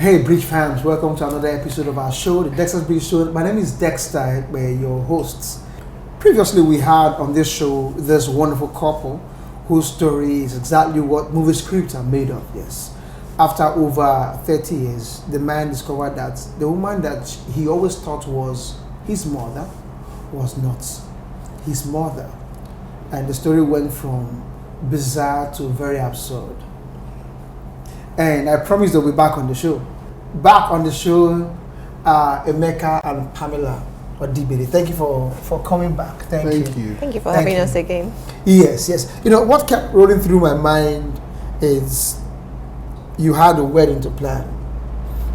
Hey Bridge fans, welcome to another episode of our show, the Dexter's Bridge Show. My name is Dexter, we're your hosts. Previously we had on this show this wonderful couple whose story is exactly what movie scripts are made of, yes. After over 30 years, the man discovered that the woman that he always thought was his mother was not his mother. And the story went from bizarre to very absurd. And I promise they'll be back on the show. Back on the show, Emeka and Pamela Odibere. Thank you for coming back. Thank you. Thank you for having us again. Yes. You know, what kept rolling through my mind is you had a wedding to plan.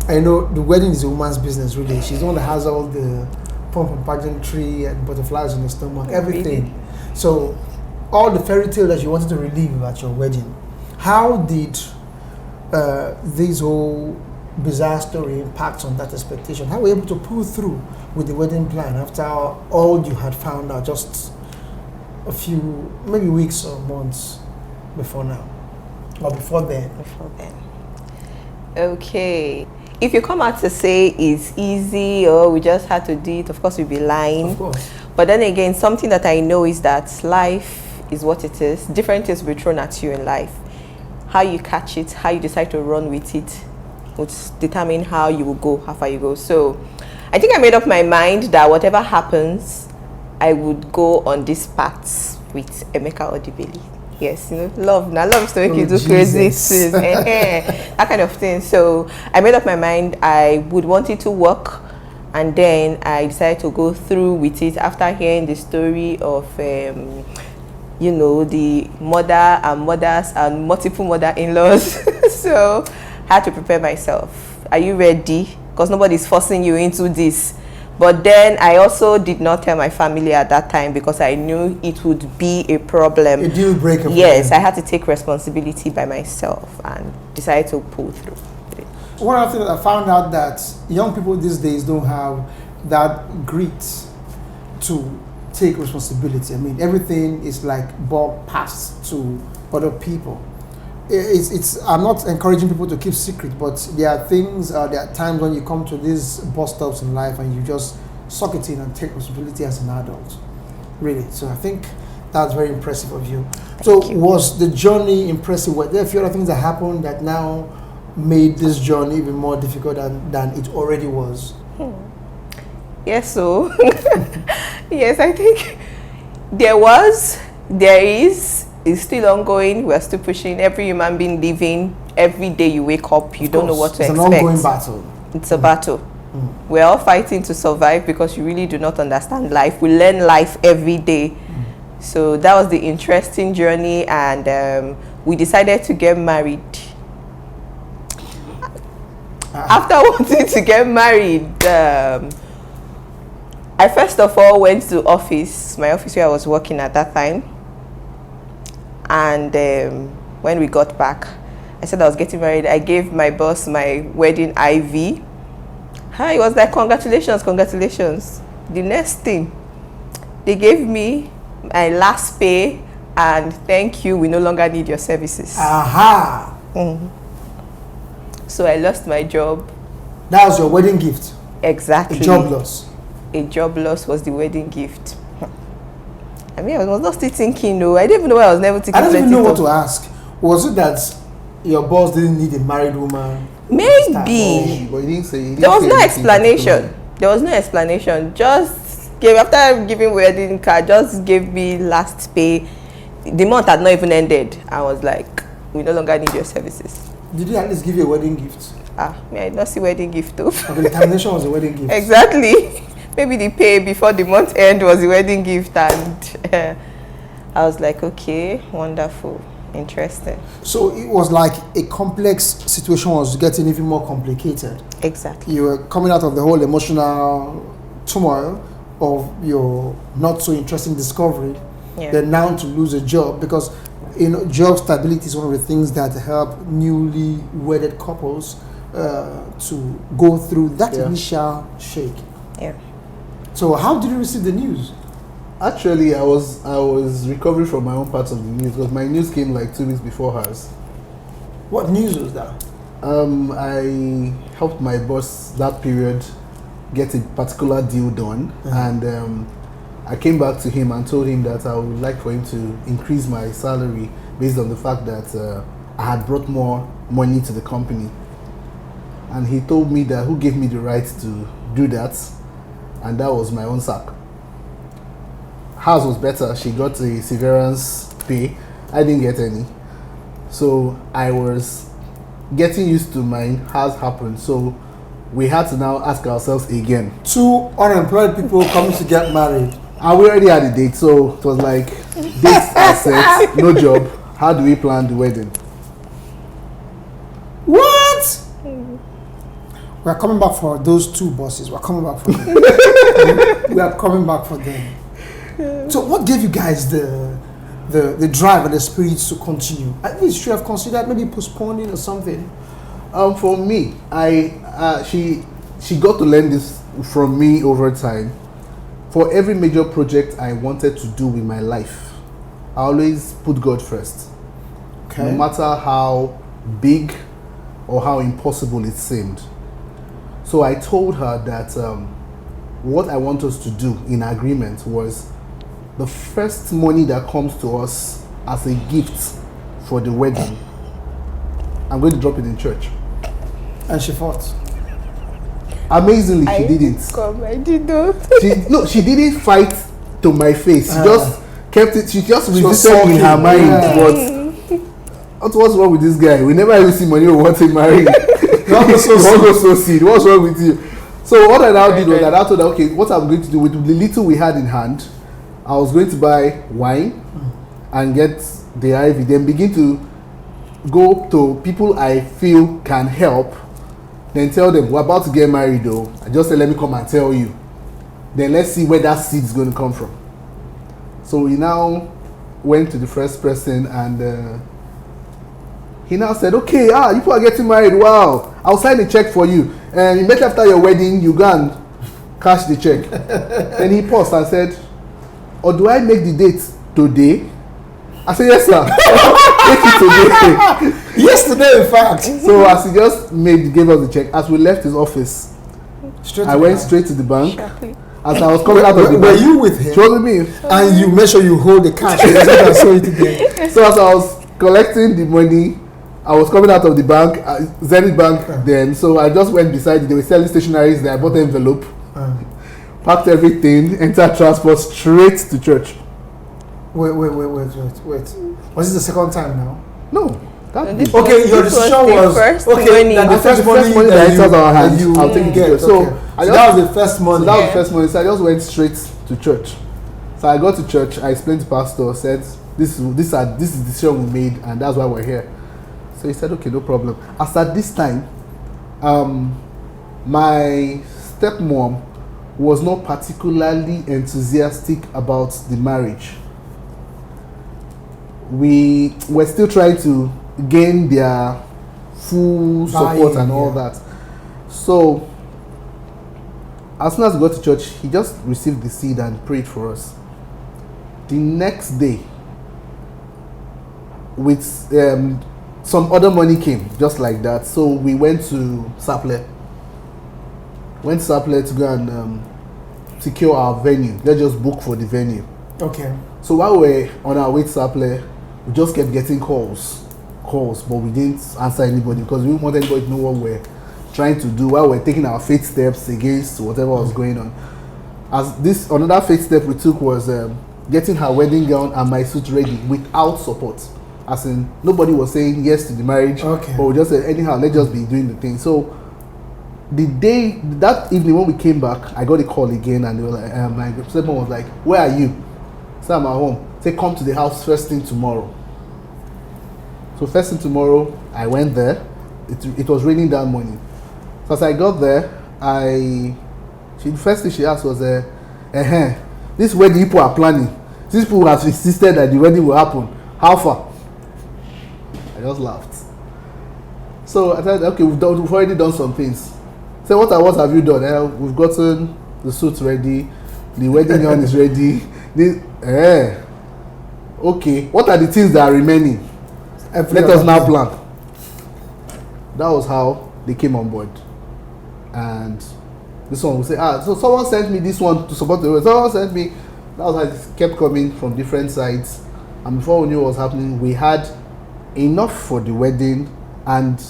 I know the wedding is a woman's business, really. She's the one that has all the pomp and pageantry and butterflies in the stomach, everything. Really? So, all the fairy tale that you wanted to relive at your wedding, how did this whole bizarre story impact on that expectation? How were you able to pull through with the wedding plan after all you had found out just a few, maybe weeks or months before now? Or before then? Before then. Okay. If you come out to say it's easy or we just had to do it, of course we'd be lying. Of course. But then again, something that I know is that life is what it is. Different things will be thrown at you in life. How you catch it, how you decide to run with it would determine how you will go, how far you go. So I think I made up my mind that whatever happens, I would go on this path with Emeka Odibere. Yes, love is to make you do crazy things, that kind of thing. So I made up my mind I would want it to work, and then I decided to go through with it after hearing the story of the mother and mothers and multiple mother-in-laws. So I had to prepare myself. Are you ready? Because nobody's forcing you into this. But then I also did not tell my family at that time because I knew it would be a problem. A deal breaker. Yes, I had to take responsibility by myself and decided to pull through. One of the things I found out that young people these days don't have that grit to take responsibility. I mean, everything is like ball passed to other people. I'm not encouraging people to keep secret, but there are things, there are times when you come to these bus stops in life and you just suck it in and take responsibility as an adult. Really. So I think that's very impressive of you. So was the journey impressive? Were there a few other things that happened that now made this journey even more difficult than it already was? Yes, so yes, I think there is still ongoing. We're still pushing. Every human being living, every day you wake up, you don't know what to expect. It's an ongoing battle. It's a battle. We're all fighting to survive because you really do not understand life. We learn life every day. So that was the interesting journey, and we decided to get married. After wanting to get married, I first of all went to my office where I was working at that time. And when we got back, I said I was getting married. I gave my boss my wedding IV. He was like, congratulations. The next thing, they gave me my last pay and thank you, we no longer need your services. Aha! So I lost my job. That was your wedding gift? Exactly. A job loss? A job loss was the wedding gift. I mean, I was not still thinking, no. I didn't even know I was never thinking. I don't even know what to ask. Was it that your boss didn't need a married woman? Maybe. But There was no explanation. There was no explanation. Just after giving wedding card, just gave me last pay. The month had not even ended. I was like, we no longer need your services. Did he at least give you a wedding gift? I did not see wedding gift though. Okay, the termination was a wedding gift. Exactly. Maybe the pay before the month end was the wedding gift, and I was like, okay, wonderful, interesting. So it was like a complex situation was getting even more complicated. Exactly. You were coming out of the whole emotional turmoil of your not so interesting discovery, then now to lose a job, because job stability is one of the things that help newly wedded couples to go through that initial shake. Yeah. So how did you receive the news? Actually, I was recovering from my own part of the news because my news came like 2 weeks before hers. What news was that? I helped my boss that period get a particular deal done, and I came back to him and told him that I would like for him to increase my salary based on the fact that I had brought more money to the company. And he told me that who gave me the right to do that, and that was my own sack. Hers was better. She got a severance pay. I didn't get any. So I was getting used to mine. Hers happened. So we had to now ask ourselves again. 2 unemployed people coming to get married. And we already had a date, so it was like, dates are set, no job. How do we plan the wedding? What? We're coming back for those 2 bosses. We're coming back for them. We are coming back for them. So what gave you guys the drive and the spirit to continue? At least you have considered maybe postponing or something. For me, she got to learn this from me over time. For every major project I wanted to do in my life, I always put God first. Okay. No matter how big or how impossible it seemed. So I told her that what I want us to do in agreement was the first money that comes to us as a gift for the wedding, I'm going to drop it in church. And she fought. Amazingly, she didn't. I did not. She didn't fight to my face. She just kept it. She just was resisted in her sulking. mind. Yeah. But what's wrong with this guy? We never even see money or want him married. What's wrong with you? So what I now did was I now told her, okay, what I'm going to do with the little we had in hand, I was going to buy wine and get the IV, then begin to go to people I feel can help. Then tell them, we're about to get married though. I just said, let me come and tell you. Then let's see where that seed is going to come from. So we now went to the first person and he now said, okay, you people are getting married. Wow, I'll sign a check for you. And immediately after your wedding, you go and cash the check. Then he paused and said, or do I make the date today? I said, yes, sir. Make it today. Yesterday, in fact. So as he just gave us the check, as we left his office, I went straight to the bank. Exactly. As I was coming out of the bank, were you with him? she was with me. And you make sure you hold the cash. I saw it again. So as I was collecting the money, I was coming out of the bank, Zenith Bank then. So I just went beside it. They were selling stationaries there. I bought the envelope, packed everything, entered transport straight to church. Wait. Was it the second time now? No. Okay, your decision was first okay. money. The first money that enters our hands, I'll take it. get. So Okay. I So just, that was the first money. so that was the first money. So I just went straight to church. So I got to church. I explained to pastor. Said this is the decision we made, and that's why we're here. So he said, okay, no problem. As at this time, my stepmom was not particularly enthusiastic about the marriage. We were still trying to gain their full support and all that. So as soon as we got to church, he just received the seed and prayed for us. The next day, with some other money came just like that. So we went to Saple. Went to Saple to go and secure our venue. Let's just book for the venue. Okay. So while we're on our way to Saple, we just kept getting calls, but we didn't answer anybody because we didn't want anybody to know what we're trying to do while we're taking our faith steps against whatever was going on. Another faith step we took was getting her wedding gown and my suit ready without support. As in, nobody was saying yes to the marriage, but we just said, anyhow, let's just be doing the thing. So that evening when we came back, I got a call again and they were like, my stepmom was like, where are you? So I'm at home. Say, come to the house first thing tomorrow. So first thing tomorrow, I went there. It was raining that morning. So as I got there, the first thing she asked was, this wedding people are planning. These people have insisted that the wedding will happen. How far? I just laughed. So I said, okay, we've already done some things. So what have you done? We've gotten the suit ready. The wedding gown is ready. Okay, what are the things that are remaining? Let us now plan. that was how they came on board. And this one will say, so someone sent me this one to support the wedding. Someone sent me. That was how it kept coming from different sides. And before we knew what was happening, we had enough for the wedding, and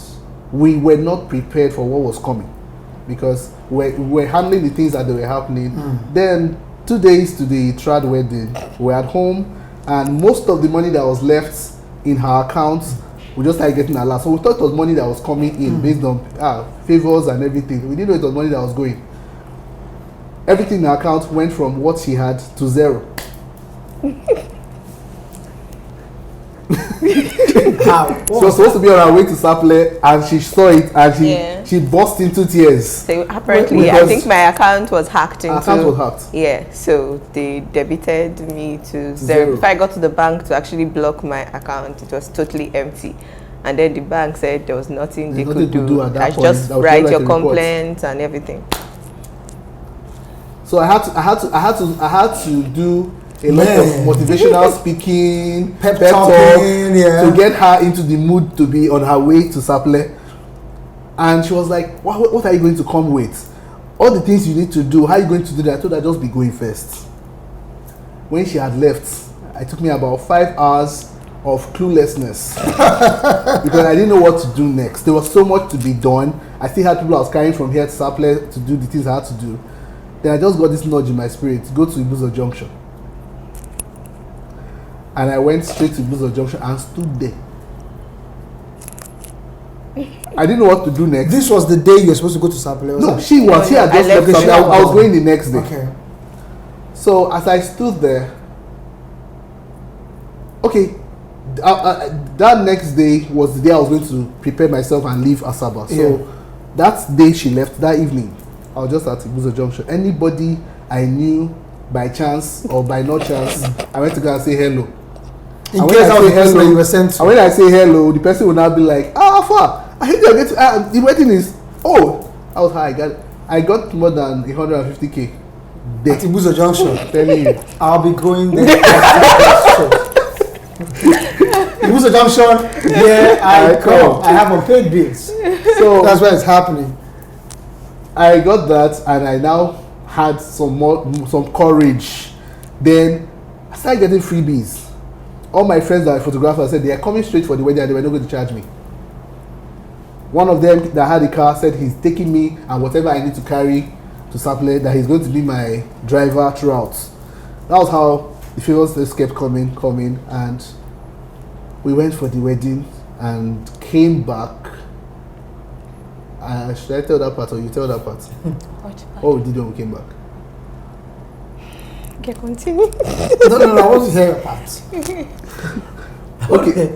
we were not prepared for what was coming, because we were handling the things that they were happening. Then 2 days to the trad wedding, we were at home, and most of the money that was left in her accounts, we just started getting a lot. So we thought it was money that was coming in based on favors and everything. We didn't know it was money that was going. Everything in her account went from what she had to zero. She was supposed to be on her way to Saple, and she saw it, and she burst into tears. So apparently, I think my account was hacked into. Account was hacked. Yeah, so they debited me to zero. If I got to the bank to actually block my account, it was totally empty. And then the bank said there was nothing they could do. I just write your complaint and everything. So I had to do a lot of motivational speaking, pep talk, to get her into the mood to be on her way to Saple. And she was like, what are you going to come with? All the things you need to do, how are you going to do that? I told her, just be going first. When she had left, it took me about 5 hours of cluelessness because I didn't know what to do next. There was so much to be done. I still had people I was carrying from here to Saple to do the things I had to do. Then I just got this nudge in my spirit to go to Ibuzo Junction. And I went straight to Ibuzo Junction and stood there. I didn't know what to do next. This was the day you were supposed to go to Saple? No, she was. She had just left Saple. I was going the next day. Okay. So as I stood there, that next day was the day I was going to prepare myself and leave Asaba. So that day she left, that evening, I was just at Ibuzo Junction. Anybody I knew by chance or by no chance, I went to go and say hello. In case I was hello, you were sent to. And when I say hello, the person will now be like, Alpha, I think I get to, the wedding is, I was high. I got more than 150K. At Ibuzo Junction. Telling you. I'll be going there. Ibuzo Junction, I come. I have unpaid bills. So that's why it's happening. I got that, and I now had some courage. Then I started getting freebies. All my friends that are photographers said they are coming straight for the wedding and they were not going to charge me. One of them that had a car said he's taking me and whatever I need to carry to Saple, that he's going to be my driver throughout. That was how the favors just kept coming, and we went for the wedding and came back. Should I tell that part or you tell that part? What part? Oh, we did when we came back. Okay, continue. No, I want to hear your part. Okay.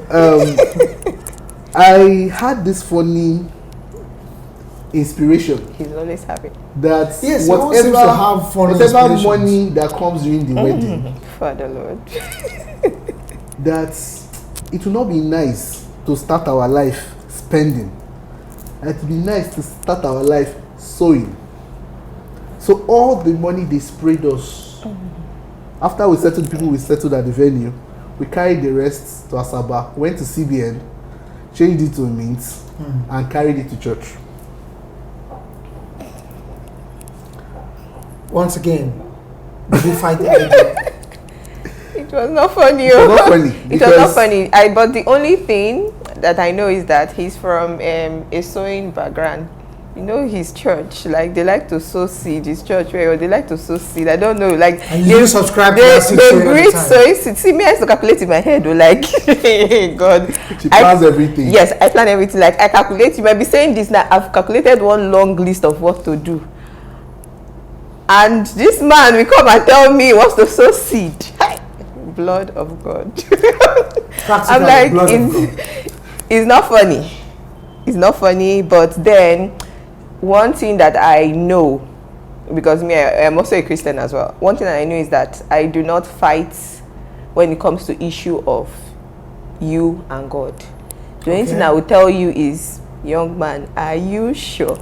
I had this funny inspiration. He's always happy. That yes, whatever money that comes during the wedding, Father Lord, that it will not be nice to start our life spending. It would be nice to start our life sowing. So all the money they sprayed us. After we settled people, we settled at the venue. We carried the rest to Asaba, went to CBN, changed it to a mint, and carried it to church. Once again, did you fight it? It was not funny. It was not funny. It was not funny. But the only thing that I know is that he's from a sowing background. You know, his church, like they like to sow seed. His church, where they like to sow seed. I don't know, like and you subscribe to they greet sowing seed. See, me, I used to calculate in my head. Like, God, she plans everything. Yes, I plan everything. Like I calculate. You might be saying this now. I've calculated one long list of what to do. And this man will come and tell me he wants to sow seed. Blood of God. I'm like, it's not funny. It's not funny, but then one thing that I know, because me, I'm also a Christian as well. One thing that I know is that I do not fight when it comes to issue of you and God. The only thing I will tell you is, young man, are you sure?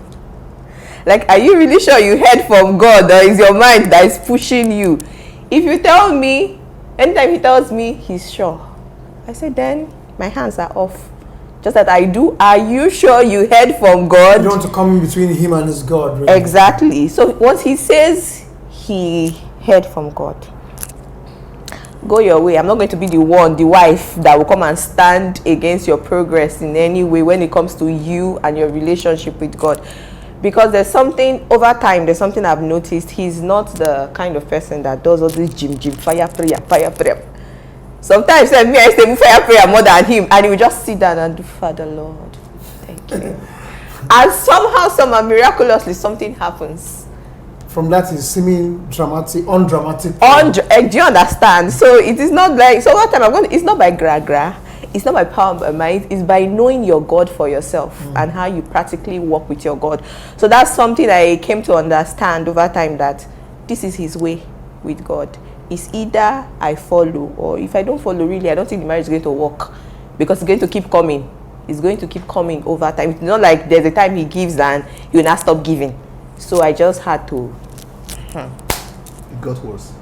Like, are you really sure you heard from God, or is your mind that is pushing you? If you tell me, anytime he tells me he's sure, I say then my hands are off. Just that I do. Are you sure you heard from God? You don't want to come in between him and his God, really. Exactly. So once he says he heard from God, go your way. I'm not going to be the wife that will come and stand against your progress in any way when it comes to you and your relationship with God. Because there's something over time, there's something I've noticed. He's not the kind of person that does all this gym, fire prayer. Sometimes me, I say fire prayer more than him, and he will just sit down and do, Father Lord, thank you. And somehow, miraculously, something happens. From that is seeming undramatic. Do you understand? So it is not like, so what time it's not by gra, it's not by power of mind, it's by knowing your God for yourself and how you practically work with your God. So that's something I came to understand over time, that this is his way with God. It's either I follow, or if I don't follow, really, I don't think the marriage is going to work, because it's going to keep coming. It's going to keep coming over time. It's not like there's a time he gives and you will not stop giving. So I just had to It got worse.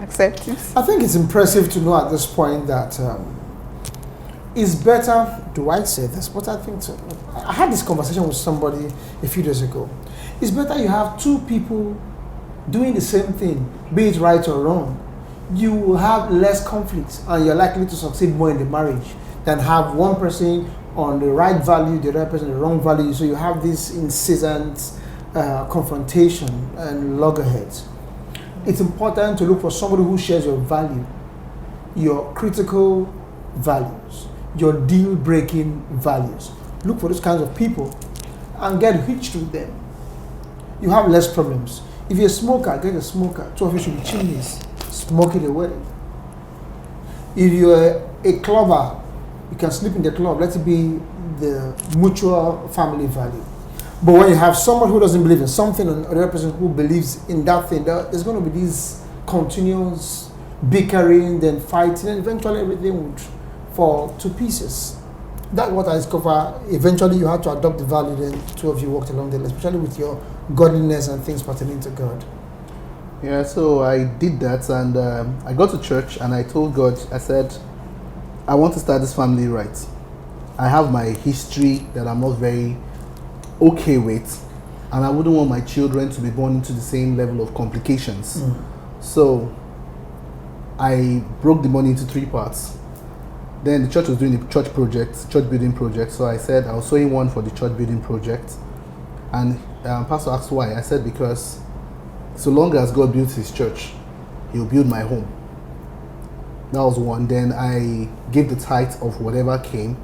accept it. I think it's impressive to know at this point that it's better, do I say this? But I think so. I had this conversation with somebody a few days ago. It's better you have two people doing the same thing, be it right or wrong. You will have less conflict and you're likely to succeed more in the marriage than have one person on the right value, the other person the wrong value. So you have this incessant confrontation and loggerheads. It's important to look for somebody who shares your value, your critical values, your deal-breaking values. Look for those kinds of people and get hitched with them. You have less problems. If you're a smoker, get a smoker. Two of you should be chimneys. Smoke it away. If you're a clubber, you can sleep in the club. Let it be the mutual family value. But when you have someone who doesn't believe in something and another person who believes in that thing, there's going to be this continuous bickering, then fighting, and eventually everything would fall to pieces. That's what I discovered. Eventually, you had to adopt the value, then two of you walked along the line, especially with your godliness and things pertaining to God. Yeah, so I did that, and I got to church and I told God, I said, I want to start this family right. I have my history that I'm not very okay with, and I wouldn't want my children to be born into the same level of complications. So I broke the money into 3 parts. Then the church was doing the church building project. So I said I was sowing one for the church building project, and Pastor asked why. I said because so long as God builds his church, he'll build my home. That was one. Then I gave the tithe of whatever came.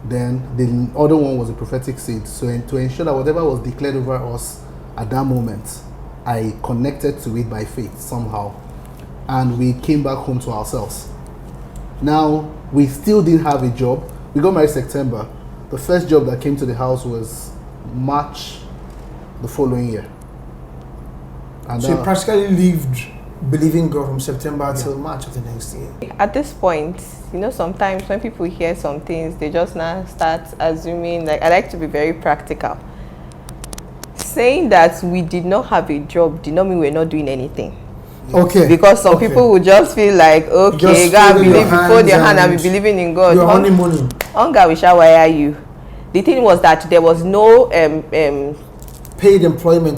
Then the other one was a prophetic seed. So to ensure that whatever was declared over us at that moment, I connected to it by faith somehow, and we came back home to ourselves. Now, we still didn't have a job. We got married September. The first job that came to the house was March the following year. And So you practically lived believing God from September till March of the next year. At this point, sometimes when people hear some things, they just now start assuming, like, I like to be very practical. Saying that we did not have a job did not mean we're not doing anything. Okay. Because some people would just feel like, okay, God, believe before their hand and be believing in God. Your honeymooning. Hunger will shall wire you. The thing was that there was no paid employment.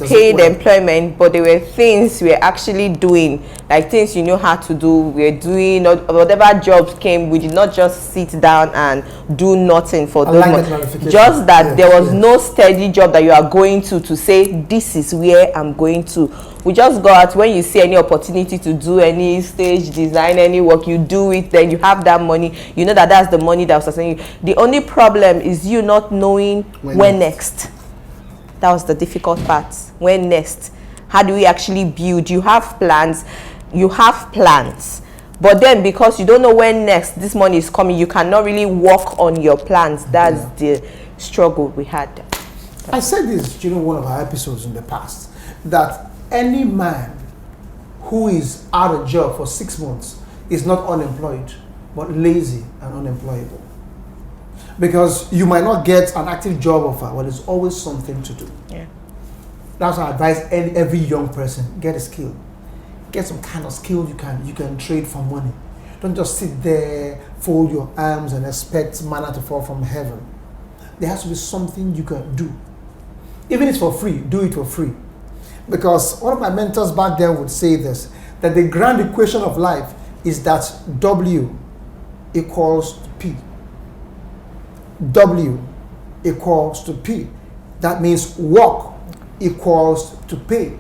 But there were things we were actually doing, like things you know how to do. We were doing whatever jobs came. We did not just sit down and do nothing for those months. Just that there was no steady job that you are going to say this is where I'm going to. We just go out when you see any opportunity to do any stage design, any work, you do it. Then you have that money. You know that's the money that was sustaining you. The only problem is you not knowing when next. That was the difficult part. When next? How do we actually build? You have plans. But then because you don't know when next this money is coming, you cannot really work on your plans. That's the struggle we had. I said this during one of our episodes in the past, that any man who is out of job for 6 months is not unemployed, but lazy and unemployable. Because you might not get an active job offer, but there's always something to do. Yeah. That's why I advise every young person, get a skill. Get some kind of skill you can trade for money. Don't just sit there, fold your arms and expect manna to fall from heaven. There has to be something you can do. Even if it's for free, do it for free. Because one of my mentors back then would say this, that the grand equation of life is that W equals to P. W equals to P. That means work equals to pay.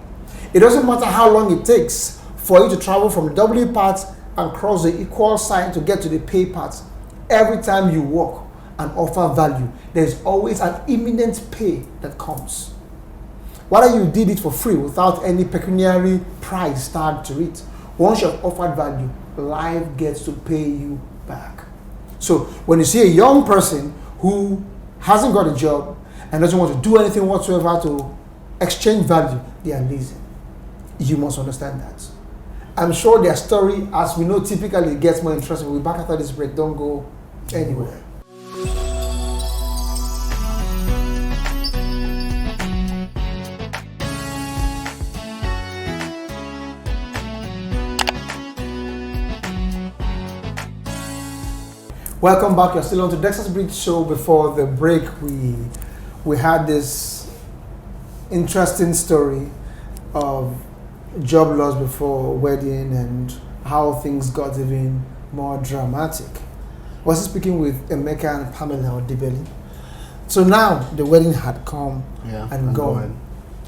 It doesn't matter how long it takes for you to travel from the W part and cross the equal sign to get to the pay part. Every time you work and offer value, there's always an imminent pay that comes. Whether you did it for free without any pecuniary price tag to it, once you've offered value, life gets to pay you back. So when you see a young person who hasn't got a job and doesn't want to do anything whatsoever to exchange value, they are lazy. You must understand that. I'm sure their story, as we know, typically gets more interesting. We'll be back after this break. Don't go anywhere. Welcome back. You're still on the Dexter's Bridge Show. Before the break, we had this interesting story of job loss before wedding and how things got even more dramatic. I was speaking with Emeka and Pamela Odibeli. So now the wedding had come and gone,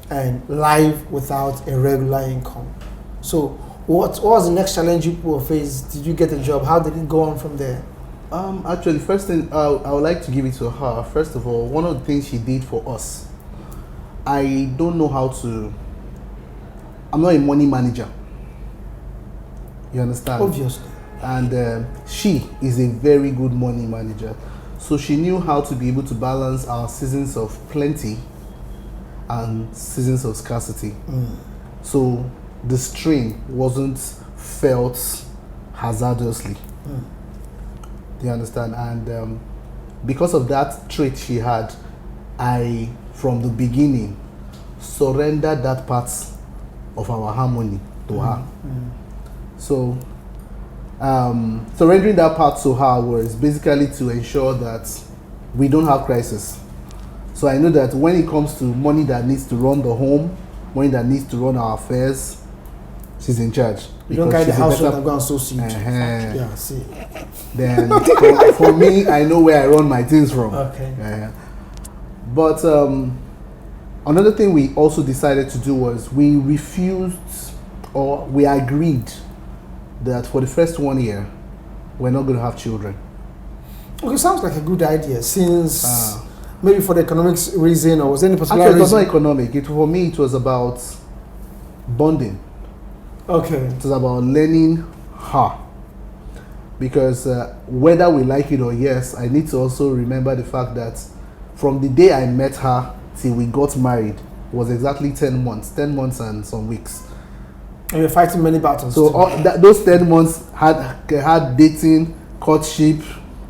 and life without a regular income. So what was the next challenge you people faced? Did you get a job? How did it go on from there? Actually, first thing I would like to give it to her. First of all, one of the things she did for us, I don't know how to. I'm not a money manager. You understand? Obviously. And she is a very good money manager. So she knew how to be able to balance our seasons of plenty and seasons of scarcity. So the strain wasn't felt hazardously. Do you understand? And because of that trait she had, I, from the beginning, surrendered that part of our harmony to her. So surrendering that part to her was basically to ensure that we don't have crisis. So I know that when it comes to money that needs to run the home, money that needs to run our affairs, she's in charge. You don't carry the household and go and sow seed. Yeah, see. Then for me, I know where I run my things from. Okay. But another thing we also decided to do was we refused, or we agreed that for the first 1 year, we're not going to have children. Okay, sounds like a good idea. Since maybe for the economics reason, or was there any particular actually, it was reason? not economic. For me, it was about bonding. Okay. It was about learning her. Because whether we like it or yes, I need to also remember the fact that from the day I met her till we got married was exactly 10 months. 10 months and some weeks. And you're fighting many battles. So those 10 months had dating, courtship,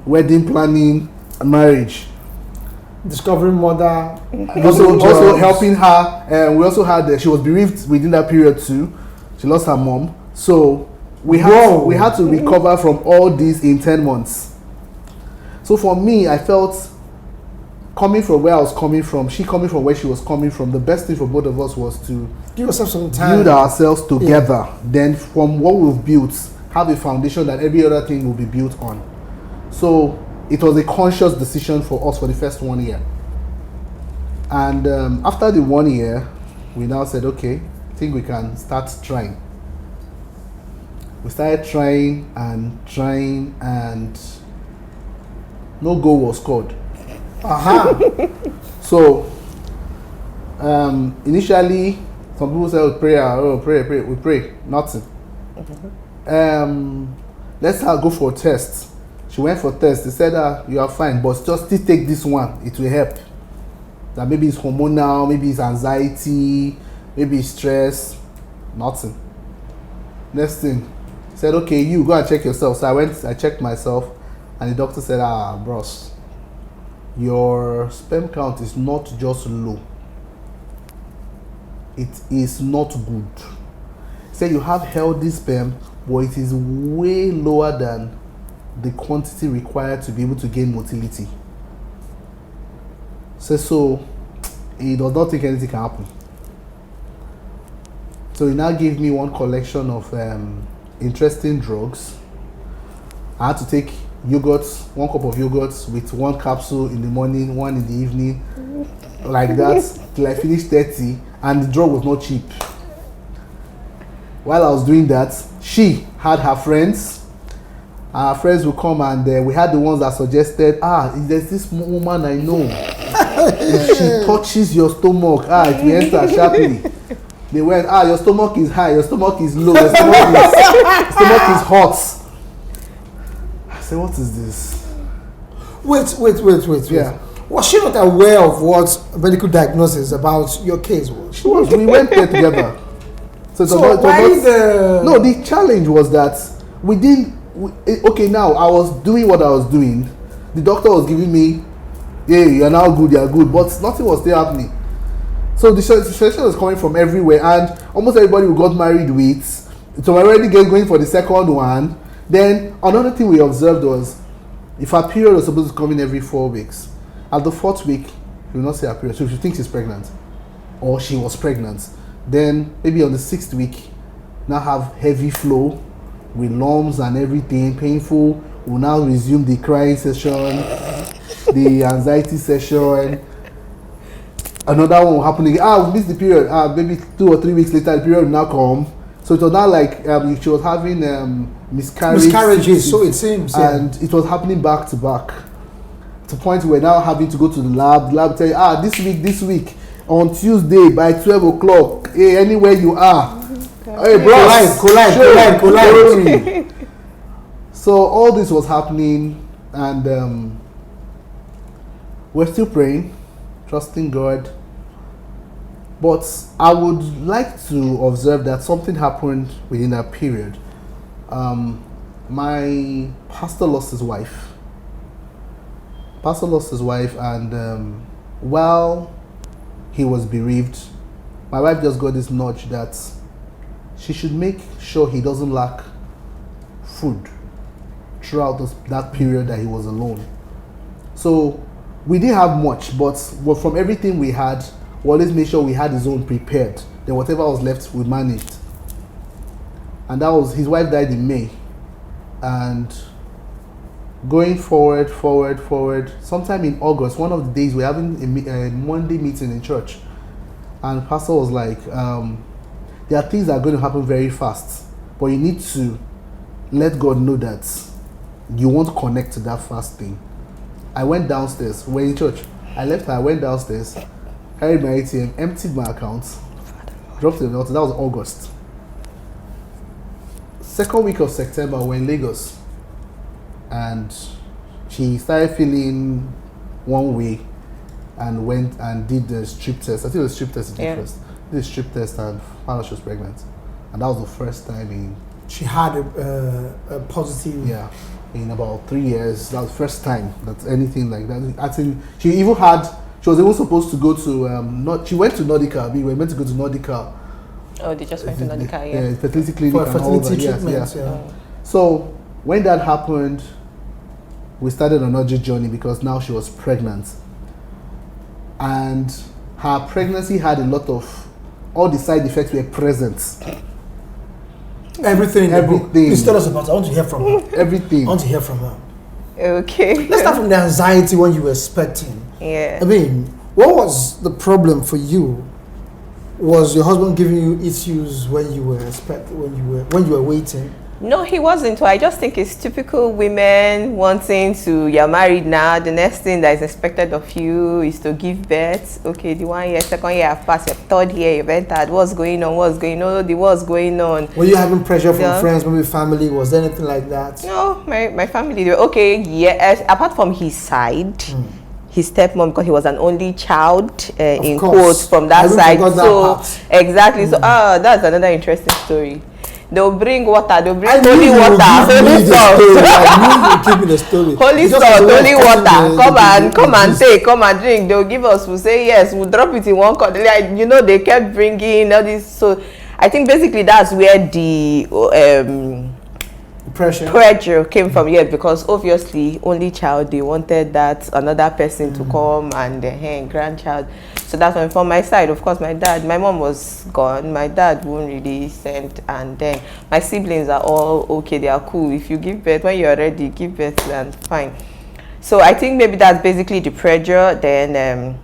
wedding planning, and marriage. Discovering mother. Also helping her. And we also had, she was bereaved within that period too. She lost her mom. So we had to recover from all this in 10 months. So for me, I felt, coming from where I was coming from, she coming from where she was coming from, the best thing for both of us was to give yourself some time, build ourselves together. Then from what we've built, have a foundation that every other thing will be built on. So it was a conscious decision for us for the first 1 year. And after the 1 year, we now said, okay, I think we can start trying. We started trying, and no goal was scored. So initially, some people said, pray. We pray, nothing. Let's go for a test. She went for a test. They said, you are fine, but just still take this one. It will help. That maybe it's hormonal, maybe it's anxiety, maybe it's stress. Nothing. Next thing, he said, okay, you go and check yourself. So I checked myself, and the doctor said, bros, your sperm count is not just low, it is not good. Say you have healthy sperm, but it is way lower than the quantity required to be able to gain motility. So he does not think anything can happen. So he now gave me one collection of interesting drugs. I had to take yogurt, 1 cup of yogurt with 1 capsule in the morning, 1 in the evening, like that, till I finished 30, and the drug was not cheap. While I was doing that, she had her friends. Our friends would come, and we had the ones that suggested, there's this woman I know. If she touches your stomach, it will enter sharply. They went, your stomach is high, your stomach is low, your stomach is hot. I said, what is this? Wait. Yeah. Was she not aware of what medical diagnosis about your case was? She was. We went there together. No, the challenge was that we didn't. Okay, now I was doing what I was doing. The doctor was giving me, you're now good, you're good, but nothing was still happening. So the suggestion was coming from everywhere, and almost everybody we got married with. So we're already going for the second one. Then another thing we observed was, if her period was supposed to come in every 4 weeks, at the 4th week, she will not see her period. So if you think she's pregnant, or she was pregnant, then maybe on the 6th week, now have heavy flow with lumps and everything, painful. We'll now resume the crying session, the anxiety session. Another one will happen again. We missed the period. Maybe 2 or 3 weeks later, the period will now come. So it was not like she was having miscarriages, so it seems. And it was happening back to back. To the point where we're now having to go to the lab. The lab tell you, this week, on Tuesday by 12 o'clock, anywhere you are. Hey, bro, collide. So all this was happening, and we're still praying, trusting God. But I would like to observe that something happened within that period. My pastor lost his wife. And while he was bereaved, my wife just got this nudge that she should make sure he doesn't lack food throughout that period that he was alone. So we didn't have much, but from everything we had, we always made sure we had his own prepared. Then whatever was left, we managed. And that was, his wife died in May. And going forward, sometime in August, one of the days we're having a Monday meeting in church. And pastor was like, there are things that are going to happen very fast, but you need to let God know that you won't connect to that fast thing. I went downstairs, we're in church. I left her, I went downstairs, carried my ATM, emptied my account, dropped it in the altar. That was August. 2nd week of September, we're in Lagos. And she started feeling one way and went and did the strip test. I think it was strip test first. Did the strip test and found out she was pregnant. And that was the first time she had a positive. Yeah, in about 3 years. That was the first time that anything like that. I think she was even supposed to go to, she went to Nordica. We were meant to go to Nordica. Oh, they just went to Nordica, yeah. Fertility clinic for and all fertility that. treatments, Yeah. So when that happened, we started another journey because now she was pregnant. And her pregnancy had a lot of, all the side effects were present. Everything. Please tell us about it. I want to hear from her. Everything. I want to hear from her. Okay. Let's start from the anxiety when you were expecting. Yeah. I mean, what was the problem for you? Was your husband giving you issues when you were when you were waiting? No, he wasn't. I just think it's typical women wanting to, you're married now, the next thing that is expected of you is to give birth. Okay, the 1 year, 2nd year have passed, your 3rd year you've entered. What's going on? What's going on? Were you having pressure from friends, maybe family? Was there anything like that? No, my family, they were okay, yes. Apart from his side, his stepmom, because he was an only child, in quotes, from that side. So, exactly. So, that's another interesting story. They'll bring water, holy water, holy salt. I knew you give me the story. Holy salt, holy water. Come and take, come and drink. They'll give us, we'll say yes, we'll drop it in one cup. Like, they kept bringing all this. So I think basically that's where the pressure came from here, because obviously only child, they wanted that another person to come, and grandchild. So that's when, from my side, of course, my mom was gone, my dad won't really send, and then my siblings are all okay, they are cool. If you give birth, when you're ready, give birth, and fine. So I think maybe that's basically the pressure. Then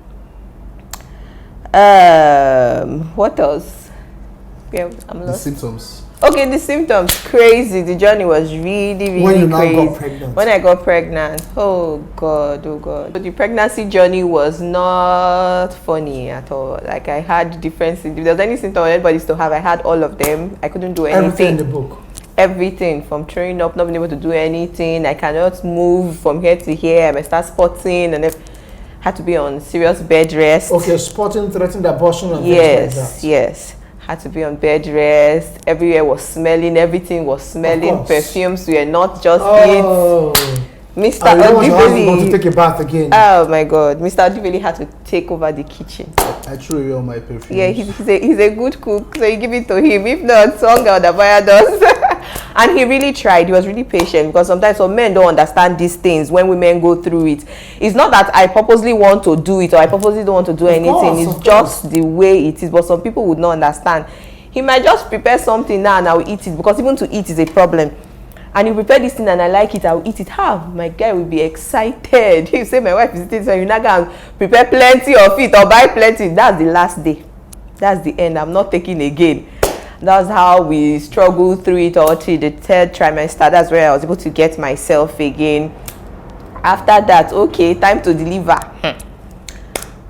what else? Yeah, I'm lost. The symptoms. Okay, the symptoms, crazy. The journey was really when you crazy. now got pregnant. When I got pregnant, oh god. But the pregnancy journey was not funny at all. Like, I had different symptoms. If there was any symptom anybody used to have, I had all of them. I couldn't do anything. Everything in the book. Everything, from throwing up, not being able to do anything. I cannot move from here to here. I might start spotting, and had to be on serious bed rest. Okay, spotting, threatened abortion, and things like that. Yes. Had to be on bed rest. Everywhere was smelling. Everything was smelling. Perfumes were not just it. Mr. Odibeli want to take a bath again. Oh my God, Mr. Odibeli had to take over the kitchen. I threw away all my perfumes. Yeah, he's a good cook, so you give it to him. If not, some girl the buyer does. And he really tried. He was really patient, because sometimes some men don't understand these things when women go through it. It's not that I purposely want to do it, or I purposely don't want to do anything. It's just the way it is. But some people would not understand. He might just prepare something now and I will eat it, because even to eat is a problem. And you prepare this thing and I like it, I will eat it. My guy will be excited. He say, my wife is eating, so you're not going to prepare plenty of it or buy plenty. That's the last day. That's the end. I'm not taking again. That's how we struggled through it all till the 3rd trimester. That's where I was able to get myself again. After that, okay, time to deliver.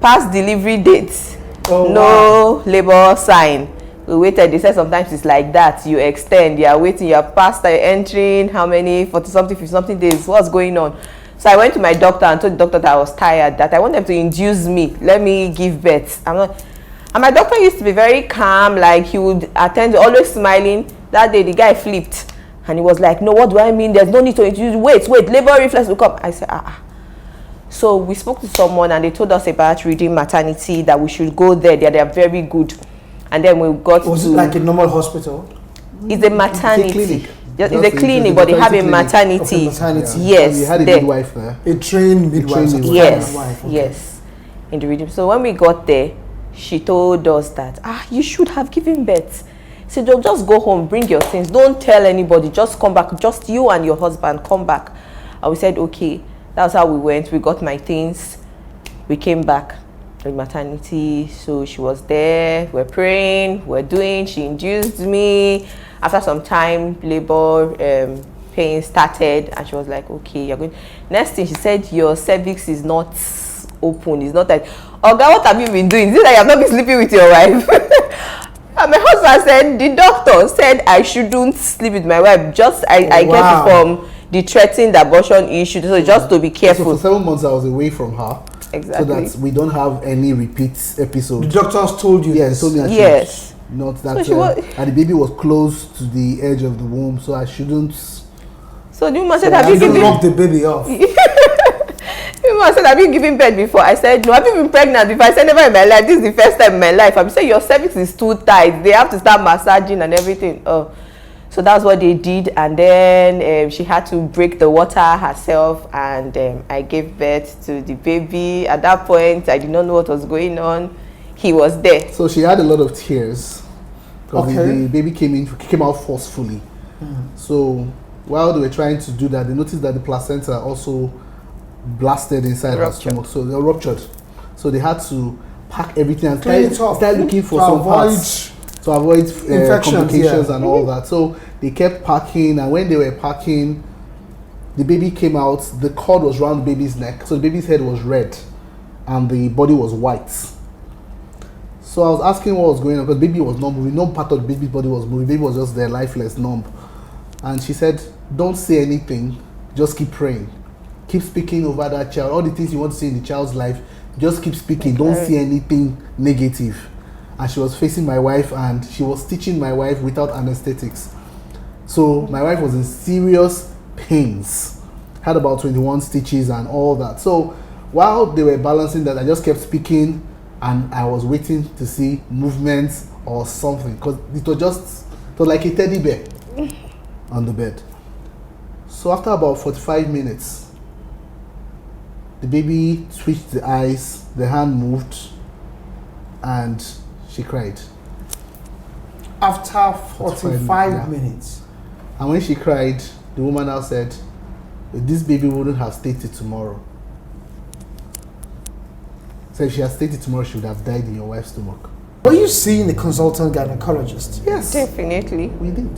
Past delivery date. No labor sign. We waited. They said sometimes it's like that. You extend, you are waiting, you are past, you're entering how many, 40-something, 50-something days. What's going on? So I went to my doctor and told the doctor that I was tired, that I want them to induce me. Let me give birth. And my doctor used to be very calm, like he would attend, always smiling. That day the guy flipped and he was like, no, what do I mean? There's no need to induce. Wait, labor reflex will come. I said, So we spoke to someone and they told us about Redeem Maternity, that we should go there. They are very good. And then we got Was it like a normal hospital? It's a maternity. It's a clinic, but they have a maternity. Maternity. Yes. You had a midwife there. A trained midwife. Yes. Yes. In the Redeem. So when we got there, she told us that you should have given birth. So don't just go home, bring your things, don't tell anybody, just come back, just you and your husband come back. And we said okay. That's how we went. We got my things, we came back to maternity. So she was there, we're praying, we're doing, she induced me. After some time, labor pain started, and she was like, okay, you're going. Next thing she said, your cervix is not open. It's not like, oh God, what have you been doing? Is it that you have not been sleeping with your wife? And my husband said, the doctor said I shouldn't sleep with my wife. Just I get it from the threatened abortion issue. So just to be careful. So for 7 months I was away from her. Exactly. So that we don't have any repeat episodes. The doctors told you. Yeah, they told me that yes. Not that and the baby was close to the edge of the womb, so I shouldn't. So the woman said, have you given lock the baby off? The woman said, have you given birth before? I said, no. Have you been pregnant before? I said, never in my life. This is the first time in my life. I'm saying your cervix is too tight. They have to start massaging and everything. So that's what they did, and then she had to break the water herself, and I gave birth to the baby. At that point, I did not know what was going on. He was there. So she had a lot of tears because the baby came out forcefully. So while they were trying to do that, they noticed that the placenta also blasted inside her stomach, so they ruptured. So they had to pack everything and start looking for some parts to avoid complications and all that. So they kept packing, and when they were packing, the baby came out. The cord was around the baby's neck, so the baby's head was red and the body was white. So I was asking what was going on, because the baby was not moving. No part of the baby's body was moving. The baby was just there, lifeless, numb. And she said, don't say anything, just keep praying. Keep speaking over that child. All the things you want to see in the child's life, just keep speaking. Don't see anything negative. And she was facing my wife, and she was stitching my wife without anesthetics. So my wife was in serious pains. Had about 21 stitches and all that. So while they were balancing that, I just kept speaking, and I was waiting to see movements or something, because it was like a teddy bear on the bed. So after about 45 minutes, the baby twitched the eyes, the hand moved, and she cried. After 45 yeah. minutes. And when she cried, the woman now said, this baby wouldn't have stayed till tomorrow. So if she had stayed till tomorrow, she would have died in your wife's stomach. Were you seeing the consultant gynecologist? Yes. Definitely. We did.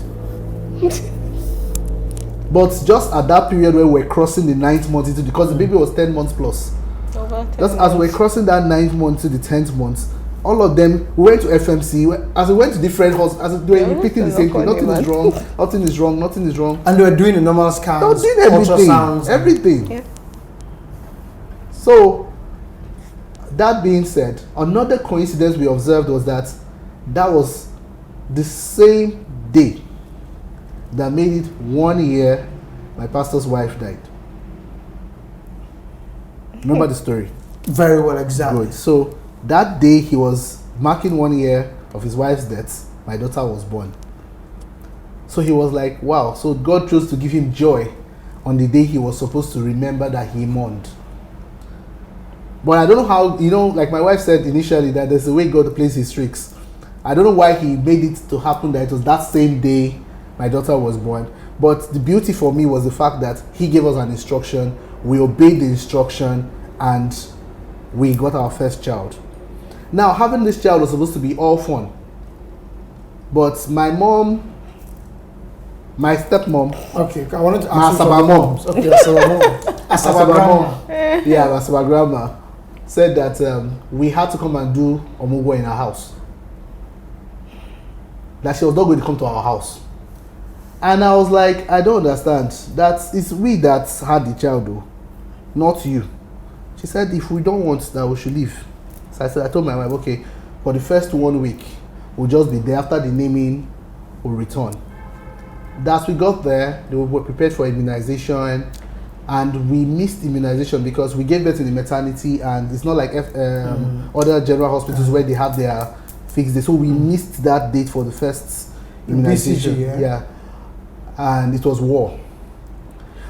But just at that period where we're crossing the 9th month into, because the baby was 10 months plus. Over 10 Just as we're crossing that 9th month to the 10th month, all of them, we went to FMC, as we went to different hospitals, as they were repeating the same thing, nothing is wrong, nothing is wrong, nothing is wrong. And they were doing the normal scans, They did everything, ultrasounds. everything. Yeah. So, that being said, another coincidence we observed was that was the same day that made it 1 year my pastor's wife died. Remember the story? Very well, exactly. Good. So that day he was marking 1 year of his wife's death, my daughter was born. So he was like, wow, so God chose to give him joy on the day he was supposed to remember that he mourned. But I don't know how, like my wife said initially, that there's a way God plays his tricks. I don't know why he made it to happen that it was that same day my daughter was born. But the beauty for me was the fact that he gave us an instruction, we obeyed the instruction, and we got our first child. Now, having this child was supposed to be all fun. But my mom, my stepmom, Okay, I wanted to my ask you Asaba for the mom. moms. Okay, Asaba mom. Asaba grandma. Yeah, my Asaba grandma said that we had to come and do Omugwo in our house. That she was not going to come to our house. And I was like, I don't understand. That it's we that had the child though, not you. She said, if we don't want that, we should leave. So I told my wife, okay, for the first 1 week, we'll just be there. After the naming, we'll return. As we got there, they were prepared for immunization, and we missed immunization because we gave birth in the maternity, and it's not like other general hospitals where they have their fixed day. So we missed that date for the first immunization. BCG, yeah. And it was war.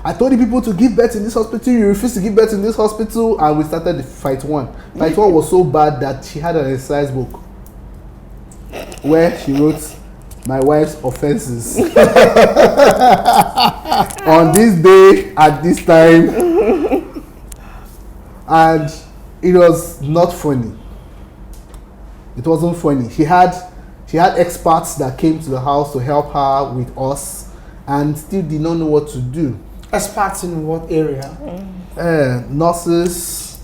I told the people to give birth in this hospital, you refused to give birth in this hospital, and we started the fight one. Fight one was so bad that she had an exercise book where she wrote my wife's offenses on this day at this time, and it was not funny. It wasn't funny. She had experts that came to the house to help her with us, and still did not know what to do. Experts in what area? Nurses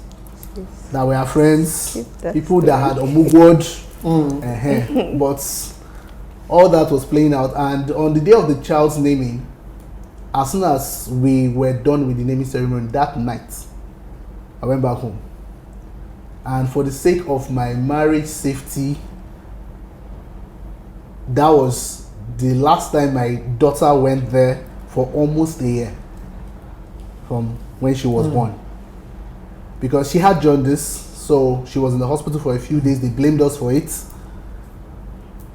that were friends, That's people that had omugwod, but all that was playing out. And on the day of the child's naming, as soon as we were done with the naming ceremony that night, I went back home. And for the sake of my marriage safety, that was the last time my daughter went there for almost a year from when she was born. Because she had jaundice, so she was in the hospital for a few days. They blamed us for it.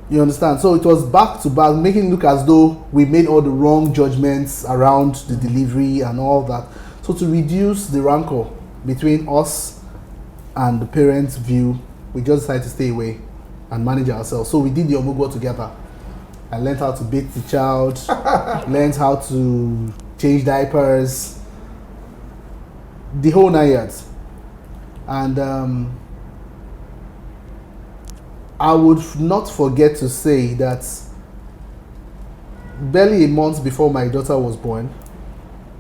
You understand? So it was back to back, making it look as though we made all the wrong judgments around the delivery and all that. So to reduce the rancor between us and the parents' view, we just decided to stay away and manage ourselves. So we did the omugwo together. I learned how to bathe the child, learned how to change diapers, the whole 9 yards. And I would not forget to say that barely a month before my daughter was born,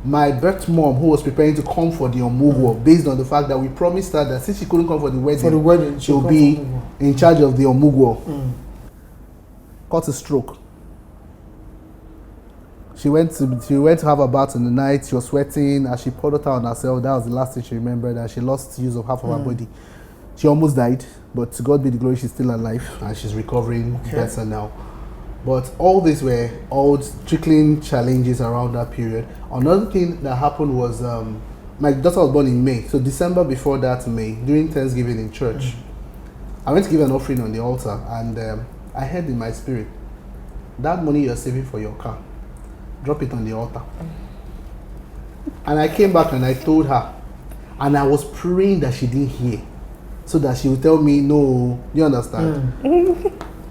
my birth mom, who was preparing to come for the omugwo, based on the fact that we promised her that since she couldn't come for the wedding, she'll be in charge of the omugwo, caught a stroke. She went to have a bath in the night. She was sweating. As she poured water on herself, that was the last thing she remembered, and she lost use of half of her body. She almost died, but to God be the glory, she's still alive and she's recovering better now. But all these were all trickling challenges around that period. Another thing that happened was my daughter was born in May, so December before that May, during Thanksgiving in church, I went to give an offering on the altar, and I heard in my spirit, that money you're saving for your car, drop it on the altar. And I came back and I told her, and I was praying that she didn't hear, so that she would tell me, no, you understand?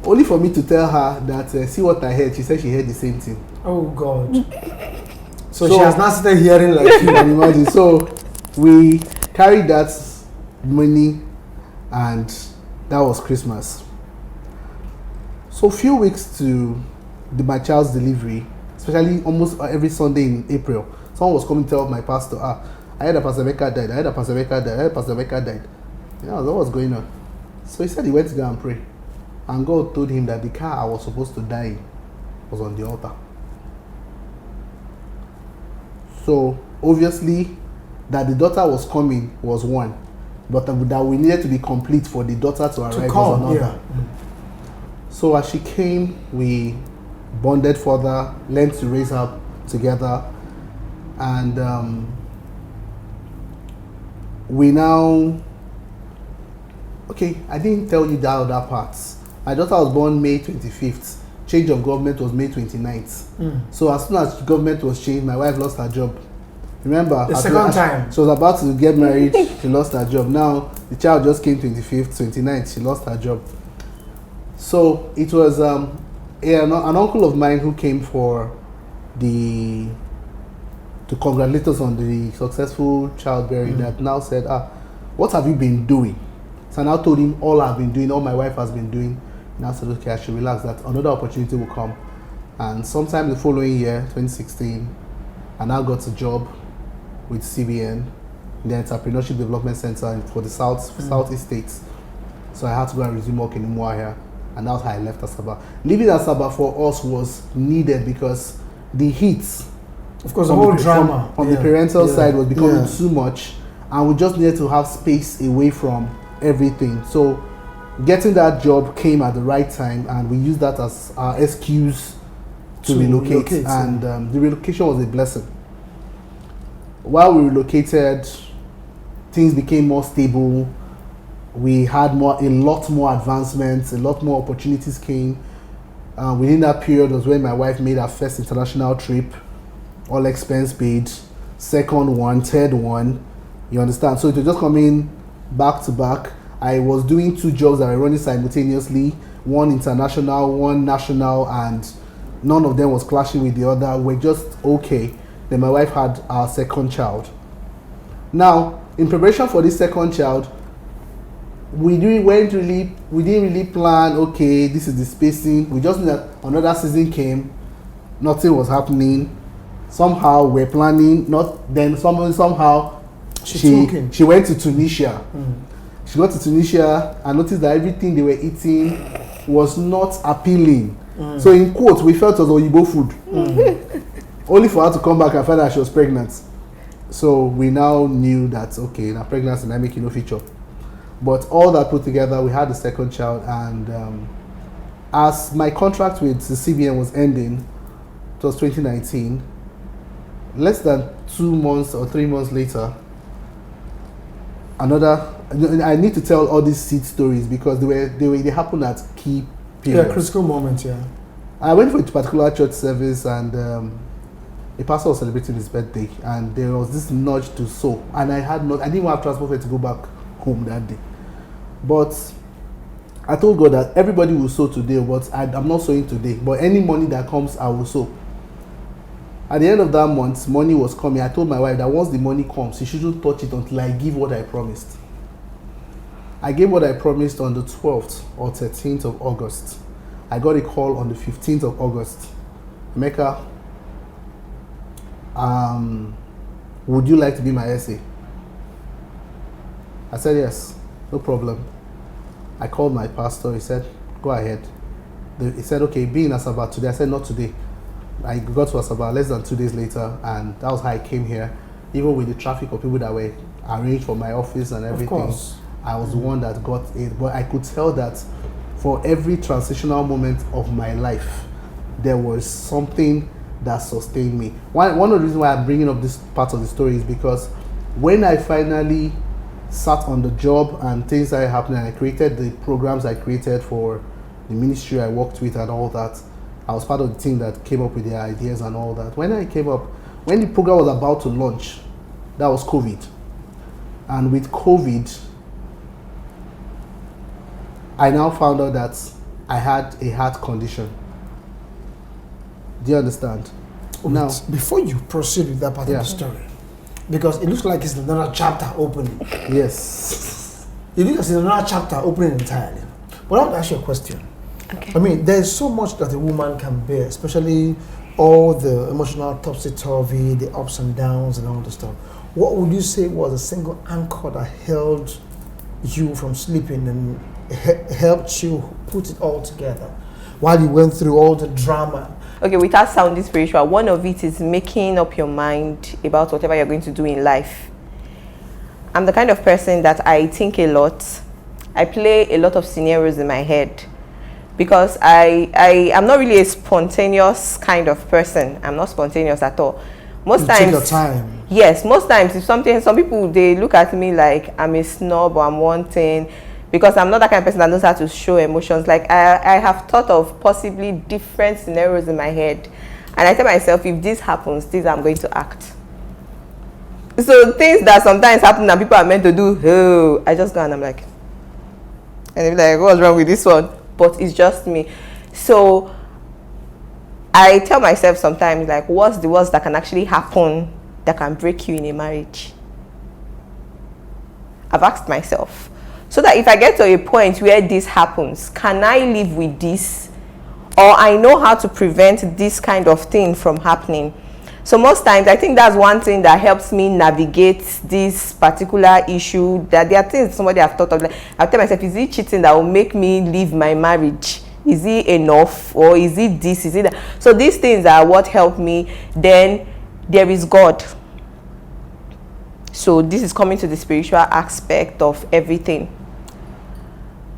Only for me to tell her that, see what I heard. She said she heard the same thing. Oh God. So she has not started hearing like you. Can imagine. So we carried that money, and that was Christmas. So a few weeks to my child's delivery, especially almost every Sunday in April, someone was coming to tell my pastor, I heard that Pastor Becca died, I heard that Pastor Becca died, I heard Pastor Becca died. Yeah, what was going on? So he said he went to go and pray. And God told him that the car I was supposed to die in was on the altar. So obviously that the daughter was coming was one, but that we needed to be complete for the daughter to arrive was another. Yeah. So as she came, we bonded further, learned to raise her together, and we now. Okay, I didn't tell you that other part. My daughter was born May 25th. Change of government was May 29th. So as soon as the government was changed, my wife lost her job. Remember? The second time. She was about to get married, she lost her job. Now, the child just came 25th, 29th, she lost her job. So it was an uncle of mine who came to congratulate us on the successful childbearing that now said, what have you been doing? So I now told him all I've been doing, all my wife has been doing. And I said, okay, I should relax, that another opportunity will come. And sometime the following year, 2016, I now got a job with CBN, the Entrepreneurship Development Center for the Southeast States. So I had to go and resume work in Umuahia, and that's how I left Asaba. Leaving Asaba for us was needed because the heat, of course, the whole drama on the parental side was becoming too much, and we just needed to have space away from everything. So getting that job came at the right time, and we used that as our excuse to relocate, and the relocation was a blessing. While we relocated, things became more stable. We had a lot more advancements, a lot more opportunities came. Within that period was when my wife made her first international trip, all expense paid, second one, third one, you understand? So it was just coming back to back. I was doing 2 jobs that were running simultaneously, one international, one national, and none of them was clashing with the other. We're just okay. Then my wife had our second child. Now, in preparation for this second child, we didn't really plan, okay, this is the spacing. We just knew that another season came, nothing was happening. Somehow we're planning, somehow she went to Tunisia. She got to Tunisia and noticed that everything they were eating was not appealing. So in quotes, we felt it was Oyibo food. Only for her to come back and find out she was pregnant. So we now knew that, okay, now pregnancy and I make no feature. But all that put together, we had the second child, and as my contract with the CBN was ending, it was 2019, less than 2 months or 3 months later, I need to tell all these seed stories because they happen at key periods. Yeah, critical moments, yeah. I went for a particular church service, and a pastor was celebrating his birthday, and there was this nudge to sow, and I didn't have transport to go back home that day. But I told God that everybody will sow today, but I'm not sowing today. But any money that comes, I will sow. At the end of that month, money was coming. I told my wife that once the money comes, she shouldn't touch it until I give what I promised. I gave what I promised on the 12th or 13th of August. I got a call on the 15th of August. Emeka, would you like to be my essay? I said yes, no problem. I called my pastor. He said, go ahead. He said, okay, be in Asaba today. I said, not today. I got to Asaba less than 2 days later, and that was how I came here. Even with the traffic of people that were arranged for my office and everything, of course. I was the one that got it. But I could tell that for every transitional moment of my life, there was something that sustained me. One of the reasons why I'm bringing up this part of the story is because when I finally sat on the job and things started happening, I created the programs I created for the ministry I worked with and all that. I was part of the team that came up with the ideas and all that. When I came up, when the program was about to launch, that was COVID. And with COVID, I now found out that I had a heart condition. Do you understand? Now, before you proceed with that part of the story, because it looks like it's another chapter opening. Yes. It looks like it's another chapter opening entirely. But I want to ask you a question. Okay. I mean, there's so much that a woman can bear, especially all the emotional topsy-turvy, the ups and downs and all the stuff. What would you say was a single anchor that held you from sleeping and helped you put it all together while you went through all the drama? Okay, without sounding spiritual, one of it is making up your mind about whatever you're going to do in life. I'm the kind of person that I think a lot. I play a lot of scenarios in my head because I am not really a spontaneous kind of person. I'm not spontaneous at all. Most times, take your time. Yes, most times if some people, they look at me like I'm a snob or I'm wanting, because I'm not that kind of person that knows how to show emotions. Like I have thought of possibly different scenarios in my head, and I tell myself, if this happens, this I'm going to act. So things that sometimes happen and people are meant to do, oh, I just go and I'm like, and they're like, what's wrong with this one? But it's just me. So I tell myself sometimes, like, what's the worst that can actually happen that can break you in a marriage? I've asked myself, so that if I get to a point where this happens, can I live with this? Or I know how to prevent this kind of thing from happening. So most times, I think that's one thing that helps me navigate this particular issue. That there are things somebody have thought of. Like, I'll tell myself, is it cheating that will make me leave my marriage? Is it enough? Or is it this? Is it that? So these things are what help me. Then there is God. So this is coming to the spiritual aspect of everything.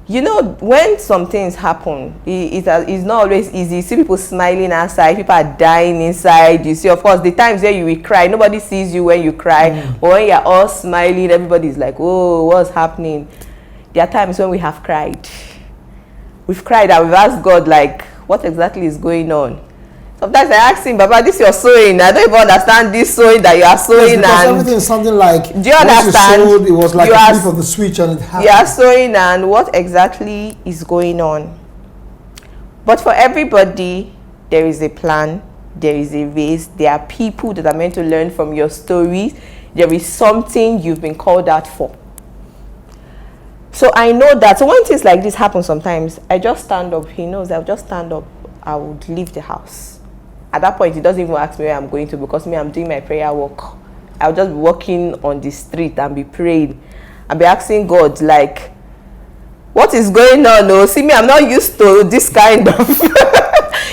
You know, when some things happen, it's not always easy. You see people smiling outside, people are dying inside. You see, of course, the times where you will cry, nobody sees you when you cry. Or when you're all smiling, everybody's like, oh, what's happening? There are times when we have cried. We've cried and we've asked God, like, what exactly is going on? Sometimes I ask him, Baba, this you're sewing. I don't even understand this sewing that you are sewing. Yes, because and everything is something like, do you understand? You sewed, it was like a flip of the switch and it happened. You are sewing, and what exactly is going on? But for everybody, there is a plan, there is a race, there are people that are meant to learn from your stories. There is something you've been called out for. So I know that. So when things like this happen sometimes, I just stand up. He knows I'll just stand up. I would leave the house. At that point, he doesn't even ask me where I'm going to, because me, I'm doing my prayer walk. I'll just be walking on the street and be praying and be asking God, like, what is going on? Oh, see me, I'm not used to this kind of,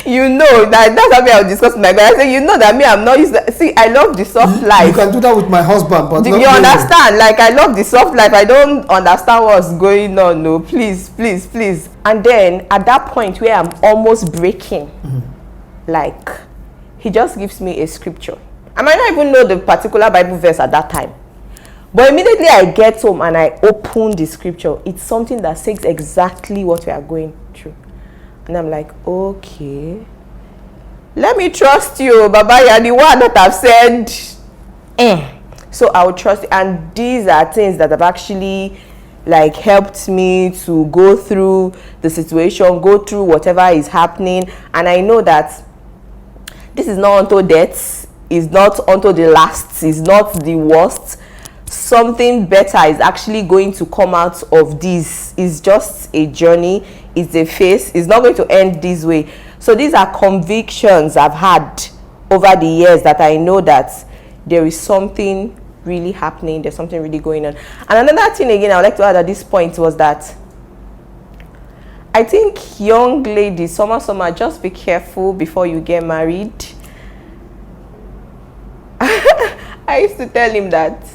you know, that's how I'll discuss with my God. I say, you know that me, I'm not used to, see, I love the soft life. You can do that with my husband, but do you understand? Like, I love the soft life. I don't understand what's going on. No, please, please, please. And then at that point where I'm almost breaking, like, he just gives me a scripture. I might not even know the particular Bible verse at that time. But immediately I get home and I open the scripture. It's something that says exactly what we are going through. And I'm like, okay. Let me trust you, Baba. You're the one that I've said. So I'll trust you. And these are things that have actually, like, helped me to go through the situation, go through whatever is happening. And I know that this is not unto death, it's not unto the last, it's not the worst. Something better is actually going to come out of this. It's just a journey, it's a phase, it's not going to end this way. So these are convictions I've had over the years that I know that there is something really happening, there's something really going on. And another thing again I would like to add at this point was that I think young ladies, summer, just be careful before you get married. I used to tell him that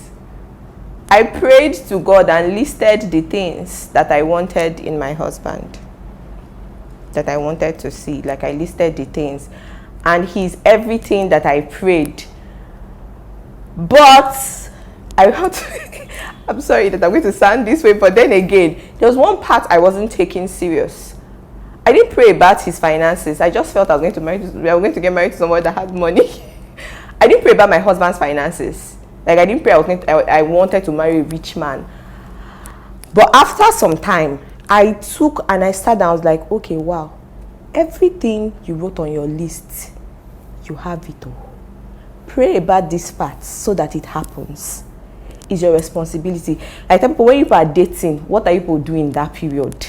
I prayed to God and listed the things that I wanted in my husband, that I wanted to see. Like, I listed the things, and he's everything that I prayed. But I want to I'm sorry that I'm going to sound this way, but then again, there was one part I wasn't taking serious. I didn't pray about his finances. I just felt I was going to get married to somebody that had money. I didn't pray about my husband's finances. Like, I didn't pray I wanted to marry a rich man. But after some time, I took and I sat down. I was like, okay, wow, everything you wrote on your list, you have it all. Pray about this part so that it happens. It's your responsibility. I tell people, when you are dating, what are people doing in that period?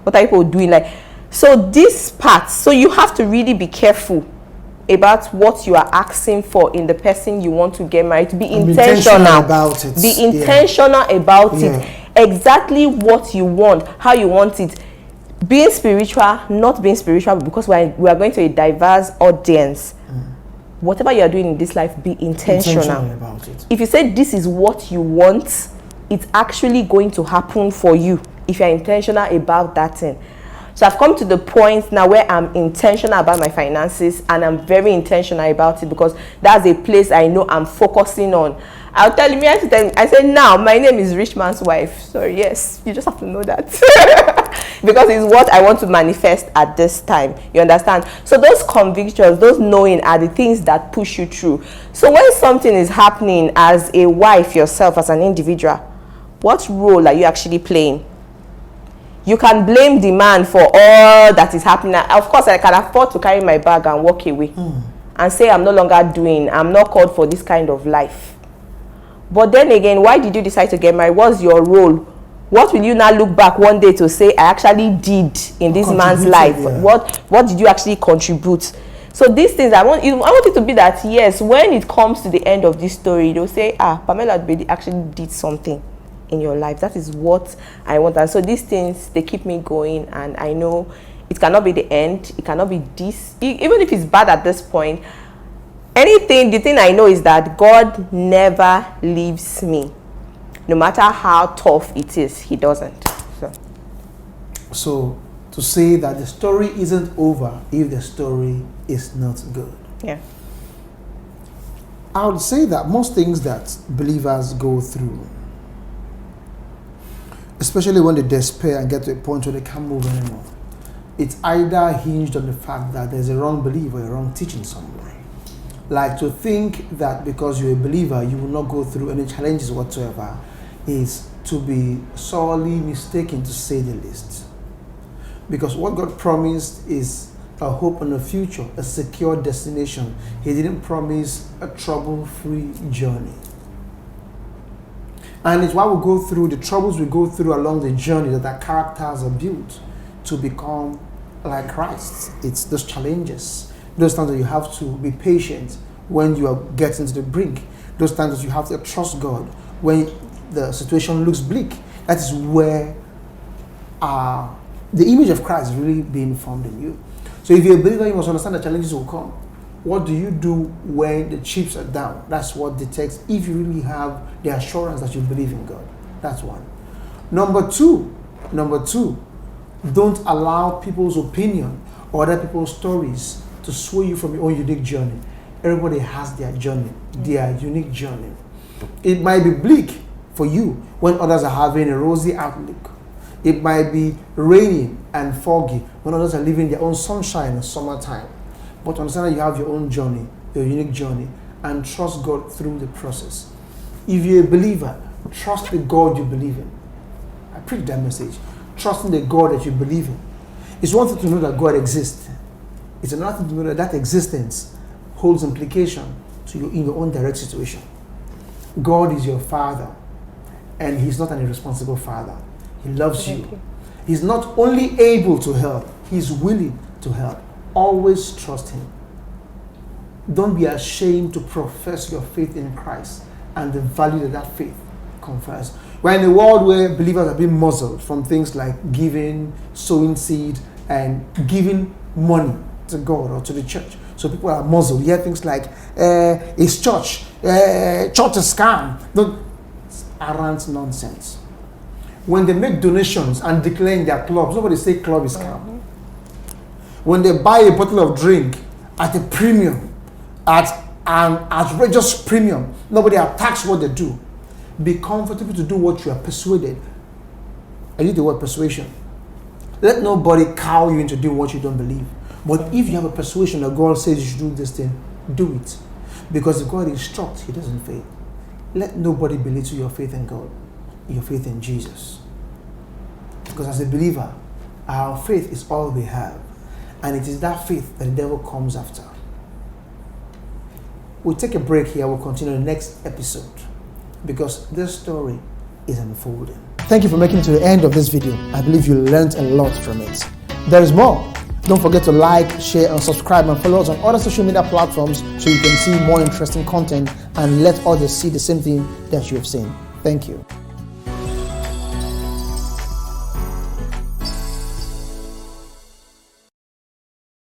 What are people doing? Like, so this part, so you have to really be careful about what you are asking for in the person you want to get married to. Be intentional about it. Be intentional about it. Exactly what you want, how you want it. Being spiritual, not being spiritual, because we are going to a diverse audience. Whatever you are doing in this life, be intentional about it. If you say this is what you want, it's actually going to happen for you if you're intentional about that thing. So I've come to the point now where I'm intentional about my finances, and I'm very intentional about it, because that's a place I know I'm focusing on. I'll tell you, I say, now my name is Rich Man's Wife. Sorry, yes, you just have to know that. Because it's what I want to manifest at this time. You understand? So those convictions, those knowing, are the things that push you through. So when something is happening as a wife yourself, as an individual, what role are you actually playing? You can blame the man for all that is happening. Of course, I can afford to carry my bag and walk away and say I'm not called for this kind of life. But then again, why did you decide to get married? What's your role? What will you now look back one day to say, I actually did in this man's life? Yeah. What did you actually contribute? So these things, I want it to be that, yes, when it comes to the end of this story, they'll say, Pamela actually did something in your life. That is what I want. And so these things, they keep me going, and I know it cannot be the end. It cannot be this. Even if it's bad at this point, the thing I know is that God never leaves me. No matter how tough it is, he doesn't. So to say that the story isn't over if the story is not good. Yeah. I would say that most things that believers go through, especially when they despair and get to a point where they can't move anymore, it's either hinged on the fact that there's a wrong belief or a wrong teaching somewhere. Like, to think that because you're a believer, you will not go through any challenges whatsoever is to be sorely mistaken, to say the least. Because what God promised is a hope and a future, a secure destination. He didn't promise a trouble-free journey. And it's why we go through the troubles we go through along the journey that our characters are built to become like Christ. It's those challenges, those times that you have to be patient when you are getting to the brink, those times that you have to trust God when the situation looks bleak. That is where the image of Christ is really being formed in you. So if you're a believer, you must understand that challenges will come. What do you do when the chips are down? That's what detects if you really have the assurance that you believe in God. That's one. Number two, don't allow people's opinion or other people's stories to sway you from your own unique journey. Everybody has their journey, their unique journey. It might be bleak for you when others are having a rosy outlook. It might be raining and foggy when others are living their own sunshine in summertime. But understand that you have your own journey, your unique journey, and trust God through the process. If you're a believer, trust the God you believe in. I preach that message. Trusting the God that you believe in. It's one thing to know that God exists. It's another thing to know that existence holds implication to you in your own direct situation. God is your Father, and He's not an irresponsible Father. He loves you. He's not only able to help, He's willing to help. Always trust Him. Don't be ashamed to profess your faith in Christ and the value that that faith confers. We're in a world where believers are being muzzled from things like giving, sowing seed, and giving money to God or to the church. So people are muzzled. You hear things like, it's church, church is scam. No, it's arrant nonsense. When they make donations and declare in their clubs, nobody say club is scam. When they buy a bottle of drink at a premium, at an outrageous premium, nobody attacks what they do. Be comfortable to do what you are persuaded. I use the word persuasion. Let nobody cow you into doing what you don't believe. But if you have a persuasion that God says you should do this thing, do it. Because if God instructs, he doesn't fail. Let nobody belittle your faith in God, your faith in Jesus. Because as a believer, our faith is all we have. And it is that faith that the devil comes after. We'll take a break here. We'll continue the next episode because this story is unfolding. Thank you for making it to the end of this video. I believe you learned a lot from it. There is more. Don't forget to like, share, and subscribe and follow us on other social media platforms so you can see more interesting content and let others see the same thing that you have seen. Thank you.